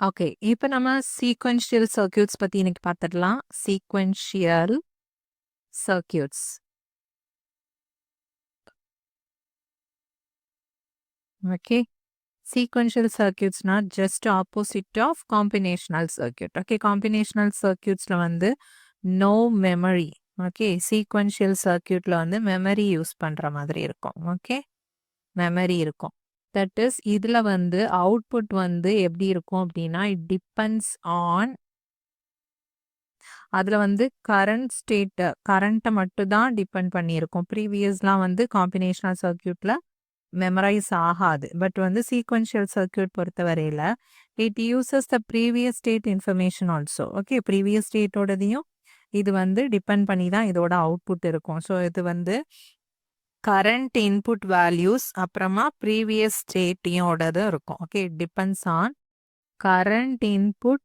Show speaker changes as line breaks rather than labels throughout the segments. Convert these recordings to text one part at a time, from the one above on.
Okay. இப்ப நம்ம sequential circuits பத்தி இன்னைக்கு பார்த்துடலாம். Sequential circuits. ஓகே. சீக்வென்ஷியல் சர்க்யூட்ஸ்னா just opposite of combinational circuit. Okay. Combinational சர்க்யூட்ஸ்ல வந்து நோ மெமரி. ஓகே. சீக்வென்ஷியல் சர்க்யூட்ல வந்து மெமரி யூஸ் பண்ற மாதிரி இருக்கும். ஓகே. மெமரி இருக்கும். தட் இஸ் இதுல வந்து அவுட்புட் வந்து எப்படி இருக்கும் அப்படின்னா இட் டிபெண்ட்ஸ் ஆன் அதுல வந்து கரண்ட்டை மட்டும் தான் டிபெண்ட் பண்ணியிருக்கும். ப்ரீவியஸ்லாம் வந்து காம்பினேஷனல் சர்க்யூட்ல மெமரைஸ் ஆகாது. பட் வந்து சீக்வென்ஷியல் சர்க்யூட் பொறுத்தவரையில it uses the previous state information also. Okay. Previous ஸ்டேட்டோடதையும் இது வந்து டிபெண்ட் பண்ணி தான் இதோட அவுட்புட் இருக்கும். ஸோ இது வந்து கரண்ட் இன்புட் வேல்யூஸ் அப்புறமா ப்ரீவியஸ் ஸ்டேட்டையோடது இருக்கும். Okay. It depends on current input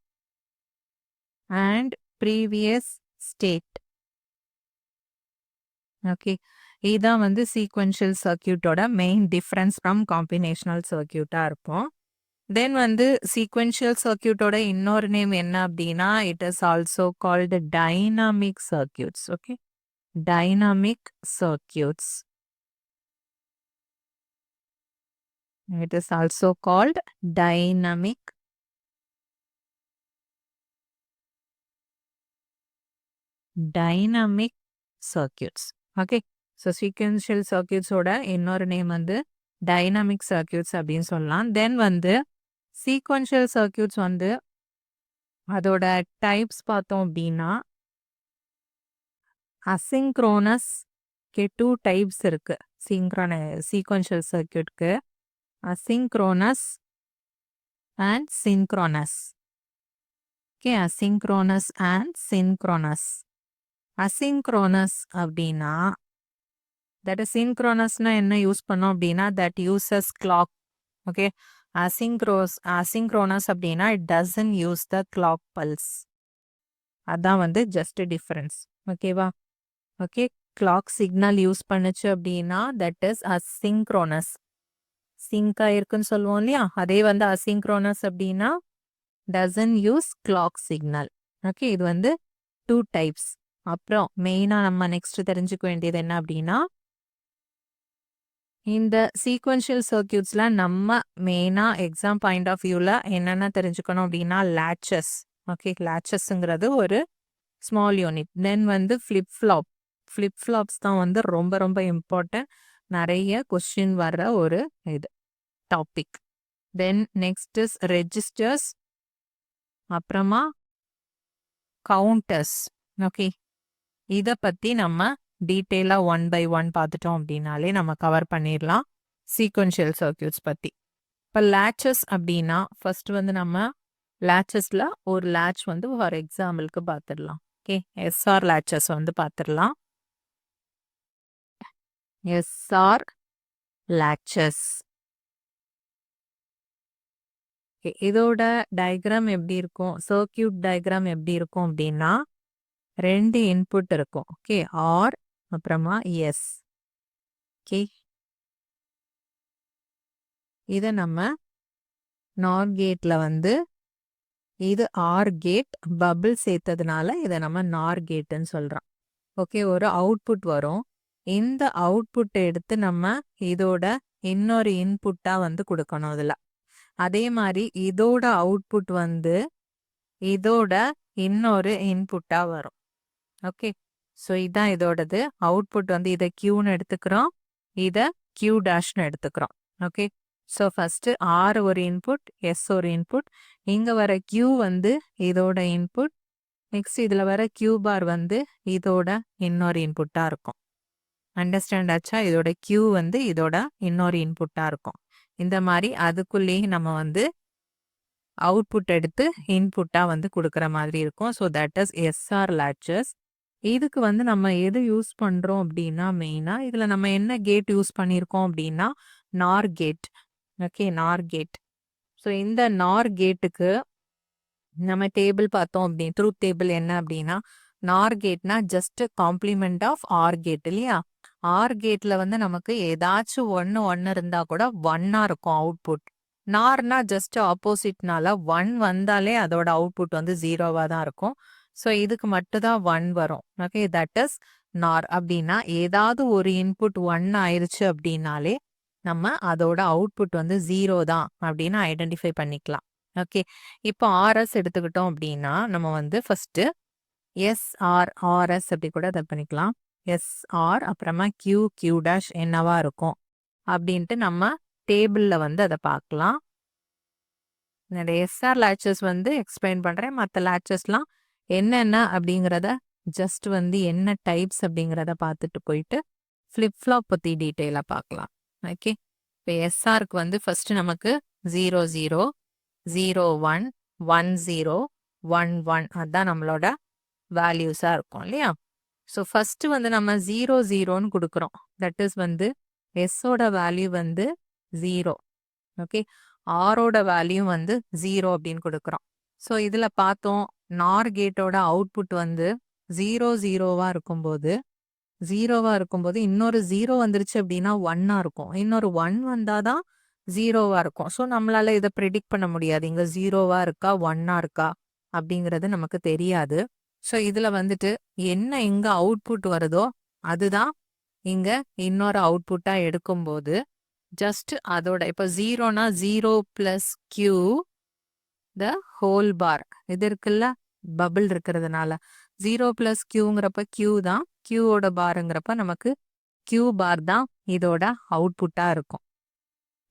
and previous state. Okay. இதுதான் வந்து சீக்வென்ஷியல் சர்க்யூட்டோட மெயின் டிஃப்ரென்ஸ் ஃப்ரம் காம்பினேஷனல் சர்க்யூட்டா இருக்கும். தென் வந்து சீக்வென்ஷியல் சர்க்யூட்டோட இன்னொரு நேம் என்ன அப்படின்னா it is also called dynamic circuits. Okay. Dynamic circuits. It is also called dynamic circuits. Okay. So sequential circuits ஓட இன்னொரு நேம் வந்து டைனாமிக் சர்க்யூட்ஸ் அப்படின்னு சொல்லலாம். தென் வந்து சீக்வென்ஷியல் சர்க்யூட்ஸ் வந்து அதோட டைப்ஸ் பார்த்தோம் அப்படின்னா அசிங்க்ரோனஸ் டூ டைப்ஸ் இருக்கு. சீக்வென்ஷியல் சர்க்யூட்க்கு asynchronous and synchronous. Okay. Asynchronous and synchronous. Asynchronous அப்படின்னா தட் இஸ் சின்க்ரோனஸ்னா என்ன யூஸ் பண்ணோம் அப்படின்னா that uses clock. Okay. Asynchronous அப்படின்னா it doesn't use the clock pulse. அதான் வந்து ஜஸ்ட் டிஃபரன்ஸ். ஓகேவா? ஓகே. கிளாக் சிக்னல் யூஸ் பண்ணுச்சு அப்படின்னா தட் இஸ் அசிங்க்ரோனஸ். சிங்க் ஆயிருக்குன்னு சொல்லுவோம் இல்லையா? அதே வந்து அசிங்க்ரோனஸ் அப்படின்னா doesn't use clock signal. Okay. இது வந்து டூ டைப்ஸ். அப்புறம் மெயினா நம்ம நெக்ஸ்ட் தெரிஞ்சுக்க வேண்டியது என்ன அப்படின்னா இந்த சீக்வென்ஷியல் சர்க்யூட்ஸ்ல நம்ம மெயினா எக்ஸாம் பாயிண்ட் ஆஃப் வியூல என்னென்ன தெரிஞ்சுக்கணும் அப்படின்னா லேச்சஸ். ஓகே. லேச்சஸ்ங்கிறது ஒரு ஸ்மால் யூனிட். தென் வந்து ஃபிளிப்ஃப்ளாப்ஸ் தான் வந்து ரொம்ப ரொம்ப இம்பார்ட்டன்ட். நிறைய கொஸ்டின் வர்ற ஒரு இது topic. Then next is registers அப்புறமா கவுண்டர்ஸ். ஓகே. இதை பற்றி நம்ம டீட்டெயிலாக 1 by 1 பார்த்துட்டோம் அப்படின்னாலே நம்ம கவர் பண்ணிடலாம் சீக்வென்ஷியல் சர்க்யூட்ஸ் பற்றி. இப்போ லேச்சஸ் அப்படின்னா ஃபர்ஸ்ட் வந்து நம்ம லேச்சஸில் ஒரு லேட்ச் வந்து ஃபார் எக்ஸாம்பிளுக்கு பார்த்துடலாம். ஓகே. எஸ்ஆர் லேச்சஸ் வந்து பார்த்துடலாம். SR laches. இதோட டயக்ராம் எப்படி இருக்கும், சர்க்யூட் டயக்ராம் எப்படி இருக்கும் அப்படின்னா 2 இன்புட் இருக்கும். ஓகே. ஆர் அப்புறமா எஸ். ஓகே. இதை நம்ம நார் கேட்ல வந்து இது ஆர் கேட் பபிள் சேர்த்ததுனால இதை நம்ம நார் கேட்னு சொல்றோம். ஓகே. ஒரு அவுட்புட் வரும். இந்த அவுட்புட்டை எடுத்து நம்ம இதோட இன்னொரு இன்புட்டா வந்து கொடுக்கணும். இதுல அதே மாதிரி இதோட அவுட்புட் வந்து இதோட இன்னொரு இன்புட்டா வரும். ஓகே. ஸோ இதான் இதோடது அவுட்புட் வந்து இதை கியூன்னு எடுத்துக்கிறோம், இதை கியூ டேஷ்னு எடுத்துக்கிறோம். ஓகே. ஸோ ஃபர்ஸ்ட் ஆர் ஒரு இன்புட், எஸ் ஒரு இன்புட், இங்க வர கியூ வந்து இதோட இன்புட், நெக்ஸ்ட் இதுல வர கியூ பார் வந்து இதோட இன்னொரு இன்புட்டா இருக்கும். அண்டர்ஸ்டாண்ட் ஆச்சா? இதோட கியூ வந்து இதோட இன்னொரு இன்புட்டா இருக்கும். இந்த மாதிரி அதுக்குள்ளேயே நம்ம வந்து அவுட்புட் எடுத்து இன்புட்டா வந்து கொடுக்குற மாதிரி இருக்கும். So that is SR latches. இதுக்கு வந்து நம்ம எது யூஸ் பண்றோம் அப்படின்னா மெயினா இதுல நம்ம என்ன கேட் யூஸ் பண்ணியிருக்கோம் அப்படின்னா நார் கேட். ஓகே. நார் கேட். ஸோ இந்த நார் கேட்டுக்கு நம்ம டேபிள் பார்த்தோம் அப்படின்னு ட்ரூத் டேபிள் என்ன அப்படின்னா நார் கேட்னா just complement of OR gate இல்லையா? ஆர் கேட்ல வந்து நமக்கு ஏதாச்சும் ஒன்று இருந்தா கூட 1ஆ இருக்கும் அவுட்புட். நார்னா ஜஸ்ட் ஆப்போசிட்னால 1 வந்தாலே அதோட அவுட்புட் வந்து 0வா தான் இருக்கும். ஸோ இதுக்கு மட்டும் தான் 1 வரும். ஓகே தட் இஸ் நார். அப்படின்னா ஏதாவது ஒரு இன்புட் 1 ஆயிருச்சு அப்படின்னாலே நம்ம அதோட அவுட்புட் வந்து 0 தான் அப்படின்னு ஐடென்டிஃபை பண்ணிக்கலாம். ஓகே இப்போ ஆர்எஸ் எடுத்துக்கிட்டோம் அப்படின்னா நம்ம வந்து ஃபர்ஸ்ட் எஸ்ஆர் ஆர்எஸ் அப்படி கூட அதை பண்ணிக்கலாம். எஸ்ஆர் அப்புறமா கியூ கியூ டேஷ் என்னவா இருக்கும் அப்படின்ட்டு நம்ம டேபிள்ல வந்து அதை பார்க்கலாம். என்னோட எஸ்ஆர் லேச்சஸ் வந்து எக்ஸ்பிளைன் பண்றேன். மற்ற லேச்சஸ்லாம் என்னென்ன அப்படிங்கிறத ஜஸ்ட் வந்து என்ன டைப்ஸ் அப்படிங்கிறத பார்த்துட்டு போயிட்டு ஃப்ளிப் ஃப்ளாப் பற்றி டீட்டெயிலாக பார்க்கலாம். ஓகே இப்போ எஸ்ஆருக்கு வந்து ஃபர்ஸ்ட் நமக்கு 0 0 0 1 1 0 1 1 அதுதான் நம்மளோட வேல்யூஸாக இருக்கும் இல்லையா. ஸோ ஃபர்ஸ்ட் வந்து நம்ம 0 0ன்னு கொடுக்குறோம். தட் இஸ் வந்து எஸ்ஸோட வேல்யூ வந்து 0. ஓகே ஆரோட வேல்யூ வந்து 0 அப்படின்னு கொடுக்குறோம். ஸோ இதில் பார்த்தோம் நார் கேட்டோட அவுட்புட் வந்து 0 0வா இருக்கும்போது 0வா இருக்கும்போது இன்னொரு 0 வந்துருச்சு அப்படின்னா 1ஆ இருக்கும். இன்னொரு 1 வந்தாதான் 0வா இருக்கும். ஸோ நம்மளால இதை ப்ரிடிக்ட் பண்ண முடியாது. இங்க 0வா இருக்கா 1ஆ இருக்கா அப்படிங்கிறது நமக்கு தெரியாது. ஸோ இதுல வந்துட்டு என்ன இங்க அவுட்புட் வருதோ அதுதான் இங்க இன்னொரு அவுட்புட்டா எடுக்கும்போது ஜஸ்ட் அதோட இப்போ 0னா 0 பிளஸ் கியூ த ஹோல் பார் இது இருக்குல்ல பபிள் இருக்கிறதுனால 0 பிளஸ் கியூங்கிறப்ப கியூ தான், கியூவோட பாருங்கிறப்ப நமக்கு கியூ பார் தான் இதோட அவுட்புட்டா இருக்கும்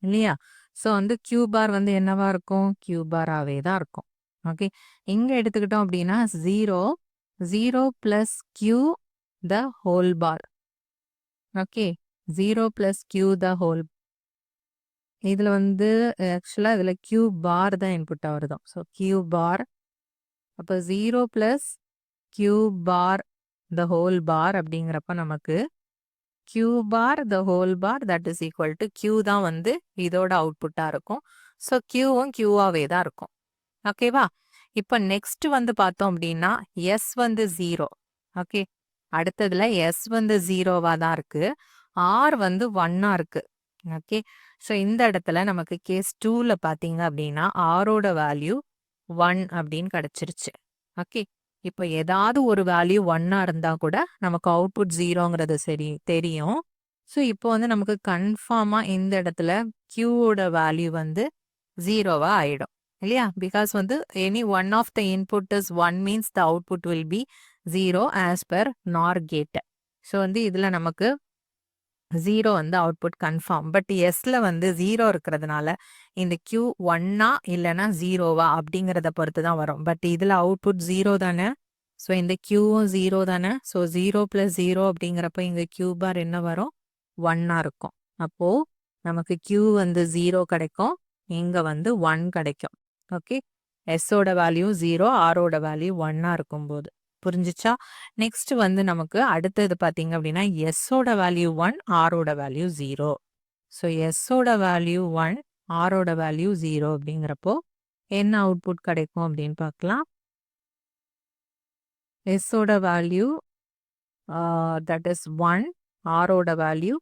இல்லையா. ஸோ வந்து கியூ பார் வந்து என்னவா இருக்கும், கியூ பாராவே தான் இருக்கும். ஓகே இங்க எடுத்துக்கிட்டோம் அப்படின்னா 0 0 plus Q the whole bar. Okay 0 plus Q the whole இதுல வந்து ஆக்சுவலா இதுல கியூ பார் தான் இன்புட்டா வருதும். ஸோ கியூ பார் அப்போ 0 plus Q bar the whole bar அப்படிங்கிறப்ப நமக்கு Q bar the whole bar that is equal to Q தான் வந்து இதோட அவுட்புட்டா இருக்கும். ஸோ கியூவும் கியூவாவே தான் இருக்கும். ஓகேவா இப்போ நெக்ஸ்ட் வந்து பார்த்தோம் அப்படின்னா எஸ் வந்து 0. ஓகே அடுத்ததுல எஸ் வந்து 0வா தான் இருக்கு, ஆர் வந்து 1ஆ இருக்கு. ஓகே ஸோ இந்த இடத்துல நமக்கு கேஸ் 2ல பார்த்தீங்க அப்படின்னா ஆரோட வேல்யூ 1 அப்படின்னு கிடைச்சிருச்சு. ஓகே இப்போ ஏதாவது ஒரு வேல்யூ 1ஆ இருந்தா கூட நமக்கு அவுட்புட் 0ங்கிறது சரி தெரியும். ஸோ இப்போ வந்து நமக்கு கன்ஃபார்மா இந்த இடத்துல கியூவோட வேல்யூ வந்து 0வா ஆயிடும் இல்லையா. பிகாஸ் வந்து any one of the input is 1 means the output will be 0 as per NOR gate. So வந்து இதுல நமக்கு 0 வந்து அவுட்புட் கன்ஃபார்ம். பட் எஸ்ல வந்து 0 இருக்கிறதுனால இந்த கியூ 1ஆ இல்லைன்னா 0வா அப்படிங்கிறத பொறுத்து தான் வரும். பட் இதுல அவுட்புட் 0 தானே. ஸோ இந்த கியூவும் 0 தானே. ஸோ 0 பிளஸ் 0 அப்படிங்கிறப்ப இங்க கியூ பார் என்ன வரும், 1ஆ இருக்கும். அப்போ நமக்கு கியூ வந்து 0 கிடைக்கும், இங்க வந்து 1 கிடைக்கும். ஓகே எஸ்ஸோட வேல்யூ 0 ஆரோட வேல்யூ 1ஆ இருக்கும்போது புரிஞ்சிச்சா. நெக்ஸ்ட் வந்து நமக்கு அடுத்தது பார்த்தீங்க அப்படின்னா எஸ்ஸோட வேல்யூ 1 ஆரோட வேல்யூ 0. ஸோ எஸ்ஸோட வேல்யூ 1 ஆரோட வேல்யூ 0 அப்படிங்கிறப்போ என்ன அவுட்புட் கிடைக்கும் அப்படின்னு பார்க்கலாம். எஸ்ஸோட வேல்யூ தட் இஸ் 1 ஆரோட வேல்யூ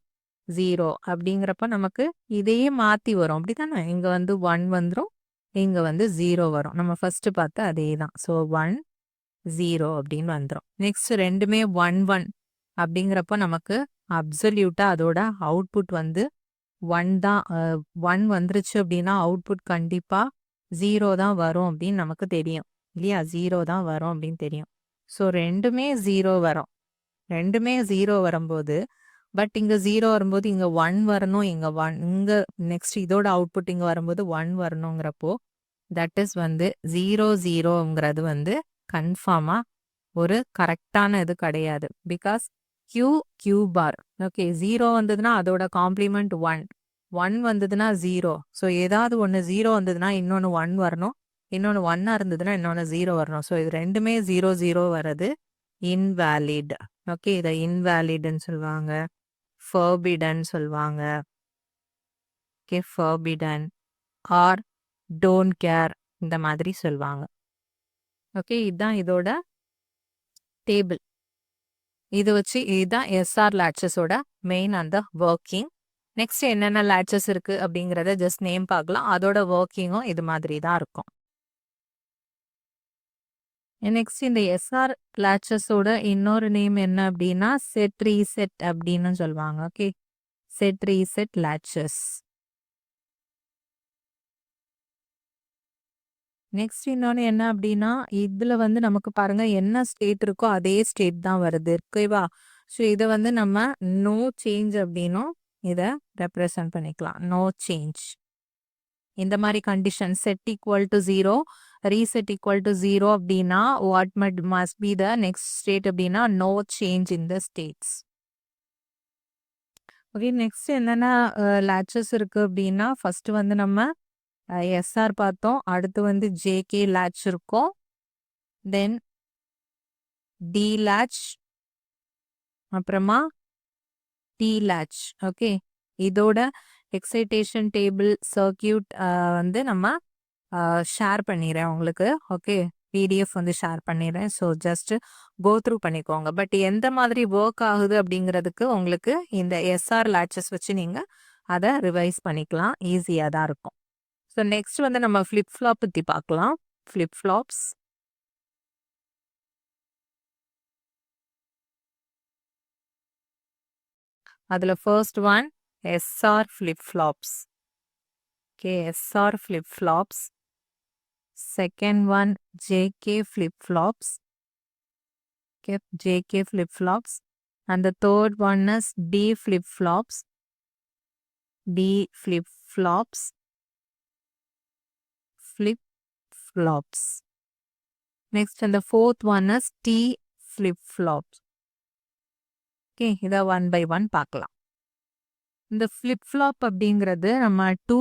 0 அப்படிங்கிறப்ப நமக்கு இதையே மாற்றி வரும் அப்படித்தானே. இங்கே வந்து 1 வந்துடும், இங்கே வந்து 0 வரும். நம்ம ஃபர்ஸ்ட் பார்த்து அதே தான். ஸோ 1 0 அப்படின்னு வந்துடும். நெக்ஸ்ட் ரெண்டுமே 1 1 அப்படிங்கிறப்ப நமக்கு அப்சல்யூட்டா அதோட அவுட்புட் வந்து 1 தான். 1 வந்துருச்சு அப்படின்னா அவுட்புட் கண்டிப்பா 0 தான் வரும் அப்படின்னு நமக்கு தெரியும் இல்லையா. 0 தான் வரும் அப்படின்னு தெரியும். ஸோ ரெண்டுமே 0 வரும். ரெண்டுமே 0 வரும்போது பட் இங்க 0 வரும்போது இங்க 1 வரணும், இங்க 1 இங்க நெக்ஸ்ட் இதோட அவுட்புட் இங்க வரும்போது 1 வரணுங்கிறப்போ தட் இஸ் வந்து 0 0ங்கிறது வந்து கன்ஃபார்மா ஒரு கரெக்டான இது கிடையாது. Because Q Q bar okay 0 வந்ததுன்னா அதோட காம்ப்ளிமெண்ட் 1 1 வந்ததுன்னா 0. ஸோ ஏதாவது ஒன்று 0 வந்ததுன்னா இன்னொன்று 1 வரணும், இன்னொன்று 1ஆ இருந்ததுன்னா இன்னொன்று 0 வரணும். ஸோ இது ரெண்டுமே 0 0 வர்றது இன்வேலிட். ஓகே இதை இன்வேலிட்னு சொல்லுவாங்க, ஃபர்பிடன் சொல்லுவாங்க. Okay forbidden or don't care இந்த மாதிரி சொல்லுவாங்க. ஓகே இதுதான் இதோட டேபிள். இது வச்சு இதுதான் எஸ்ஆர் லேட்சஸோட மெயின் அந்த ஒர்க்கிங். நெக்ஸ்ட் என்னென்ன லேட்சஸ் இருக்கு அப்படிங்கிறத ஜஸ்ட் நேம் பார்க்கலாம். அதோட ஒர்க்கிங்கும் இது மாதிரி தான் இருக்கும். நெக்ஸ்ட் இந்த எஸ்ஆர் லேட்சஸோட இன்னொரு நேம் என்ன அப்படின்னா செட் ரீசெட் அப்படின்னு சொல்லுவாங்க. Okay, set reset latches. Next இன்னொன்னு என்ன அப்படின்னா, இதுல வந்து நமக்கு பாருங்க என்ன ஸ்டேட் இருக்கோ அதே ஸ்டேட் தான் வருது. ஓகேவா? ஸோ இத வந்து நம்ம நோ சேஞ்ச் அப்படின்னும் இத ரெப்ரசன்ட் பண்ணிக்கலாம். No change. இந்த மாதிரி condition set equal to 0, reset equal to 0 அப்படின்னா what must be the next state அப்படின்னா no change in the states. Okay, next என்னென்ன லேட்சஸ் இருக்கு அப்படின்னா ஃபர்ஸ்ட் வந்து நம்ம எஸ்ஆர் பார்த்தோம். அடுத்து வந்து ஜேகே லேட்ச் இருக்கும். தென் டி லேட்ச், அப்புறமா டி லேட்ச். ஓகே, இதோட எக்ஸைட்டேஷன் டேபிள் சர்க்கியூட் வந்து நம்ம ஷேர் பண்ணிடுறேன் உங்களுக்கு. ஓகே, பிடிஎஃப் வந்து ஷேர் பண்ணிடுறேன். ஸோ ஜஸ்ட் கோ த்ரூ பண்ணிக்கோங்க. பட் எந்த மாதிரி ஒர்க் ஆகுது அப்படிங்கிறதுக்கு உங்களுக்கு இந்த எஸ்ஆர் லேட்சஸ் வச்சு நீங்கள் அதை ரிவைஸ் பண்ணிக்கலாம். ஈஸியாக தான் இருக்கும். ஸோ நெக்ஸ்ட் வந்து நம்ம ஃப்ளிப் ஃப்ளாப் பற்றி பார்க்கலாம். Flip flops. அதில் first one SR flip flops. Okay, SR flip flops. Second one JK flip-flops. Okay, JK flip-flops. And the third one is D flip-flops. D flip-flops. Flip-flops. Next, and the fourth one is T flip-flops. Okay, இதை one by one பார்க்கலாம். இந்த flip-flop அப்படிங்கிறது நம்ம two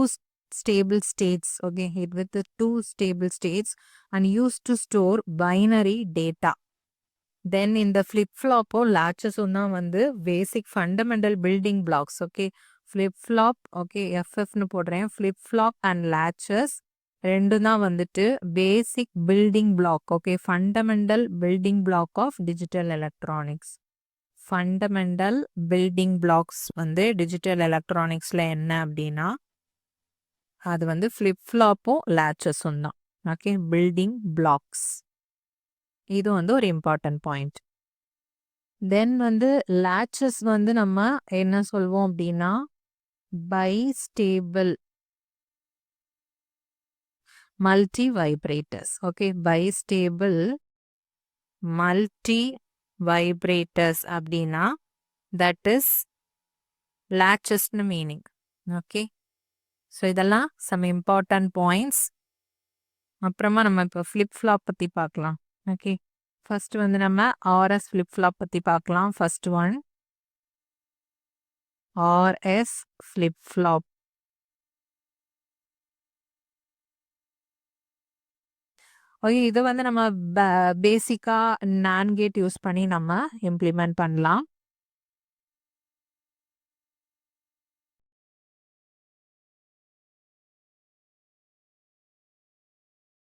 stable states. Okay, it with the two stable states and used to store binary data. Then in the flip-flop latches தான் வந்து basic fundamental building blocks. Okay, flip-flop, okay, FF னு போடுறேன். flip-flop and latches ரெண்டும் தான் வந்துட்டு basic building block. Okay, fundamental building block of digital electronics. Fundamental building blocks வந்து digital electronicsல என்ன அப்படின்னா அது வந்து flip-flopம் latchesம் தான். Okay, building blocks. இது வந்து ஒரு இம்பார்ட்டன்ட் பாயிண்ட். தென் வந்து latches வந்து நம்ம என்ன சொல்வோம் அப்படின்னா bistable multivibrators. Okay, bistable multivibrators அப்படின்னா தட் இஸ் latchesனு மீனிங். ஓகே, ஸோ இதெல்லாம் சம் இம்பார்ட்டன்ட் பாயிண்ட்ஸ். அப்புறமா நம்ம இப்போ ஃப்ளிப்-ஃப்ளாப் பற்றி பார்க்கலாம். ஓகே, ஃபர்ஸ்ட் வந்து நம்ம ஆர்எஸ் ஃப்ளிப்-ஃப்ளாப் பற்றி பார்க்கலாம். First one RS flip flop. Okay, இதை வந்து நம்ம பேசிக்காக NAND கேட் யூஸ் பண்ணி நம்ம இம்ப்ளிமெண்ட் பண்ணலாம்.